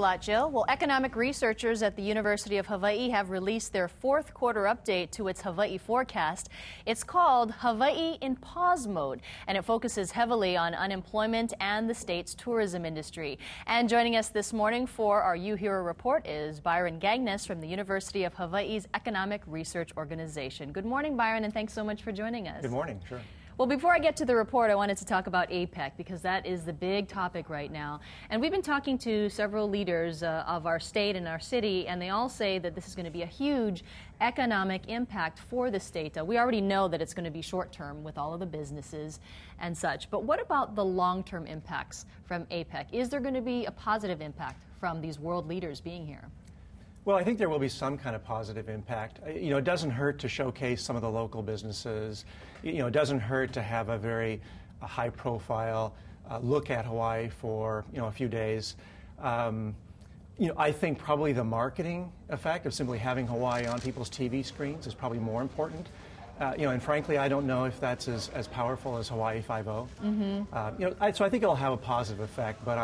lot, Jill. Well, economic researchers at the University of Hawaii have released their fourth quarter update to its Hawaii forecast. It's called Hawaii in Pause Mode, and it focuses heavily on unemployment and the state's tourism industry. And joining us this morning for our UHERO report is Byron Gagnes from the University of Hawaii's Economic Research Organization. Good morning, Byron, and thanks so much for joining us. Good morning, sure. Well, before I get to the report, I wanted to talk about APEC because that is the big topic right now. And we've been talking to several leaders of our state and our city, and they all say that this is going to be a huge economic impact for the state. We already know that it's going to be short-term with all of the businesses and such. But what about the long-term impacts from APEC? Is there going to be a positive impact from these world leaders being here? Well, I think there will be some kind of positive impact. It doesn't hurt to showcase some of the local businesses. It doesn't hurt to have a very high-profile look at Hawaii for, a few days. I think probably the marketing effect of simply having Hawaii on people's TV screens is probably more important. And frankly, I don't know if that's as powerful as Hawaii 5.0. Mm-hmm. So I think it'll have a positive effect, but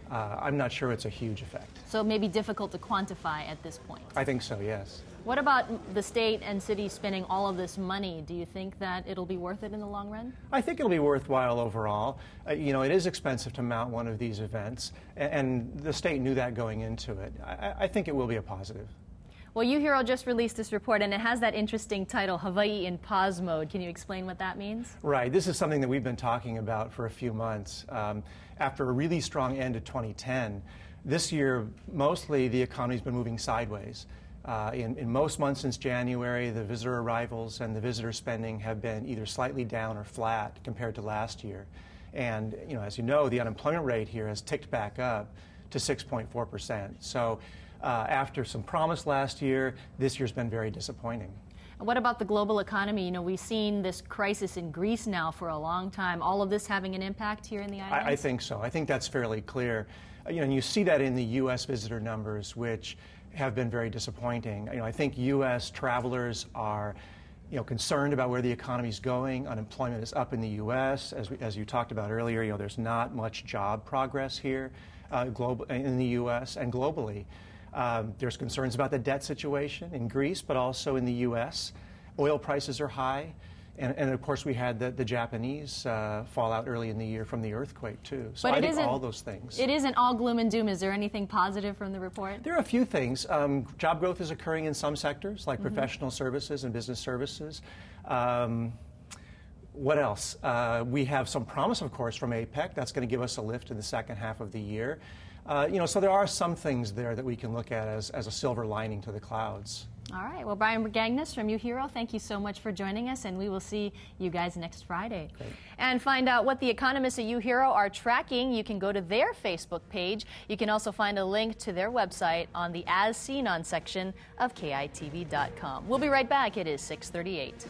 I'm not sure it's a huge effect. So it may be difficult to quantify at this point. I think so, yes. What about the state and city spending all of this money? Do you think that it'll be worth it in the long run? I think it'll be worthwhile overall. It is expensive to mount one of these events, and the state knew that going into it. I think it will be a positive. Well, UHERO just released this report, and it has that interesting title, Hawaii in Pause Mode. Can you explain what that means? Right. This is something that we've been talking about for a few months. After a really strong end of 2010, this year, mostly the economy's been moving sideways. In most months since January, the visitor arrivals and the visitor spending have been either slightly down or flat compared to last year. And, as you know, the unemployment rate here has ticked back up to 6.4%. So after some promise last year, this year's been very disappointing. What about the global economy? We've seen this crisis in Greece now for a long time. All of this having an impact here in the islands? I think so. I think that's fairly clear. And you see that in the U.S. visitor numbers, which have been very disappointing. I think U.S. travelers are concerned about where the economy's going. Unemployment is up in the U.S. As you talked about earlier, there's not much job progress here in the U.S. and globally. There's concerns about the debt situation in Greece, but also in the U.S. Oil prices are high. And of course, we had the Japanese fallout early in the year from the earthquake, too. So I think all those things. It isn't all gloom and doom. Is there anything positive from the report? There are a few things. Job growth is occurring in some sectors, like professional services and business services. What else? We have some promise, of course, from APEC. That's going to give us a lift in the second half of the year. So there are some things there that we can look at as a silver lining to the clouds. All right. Well, Byron Gagnes from UHERO, thank you so much for joining us, and we will see you guys next Friday. Great. And find out what the economists at UHERO are tracking. You can go to their Facebook page. You can also find a link to their website on the As Seen On section of KITV.com. We'll be right back. It is 6:38.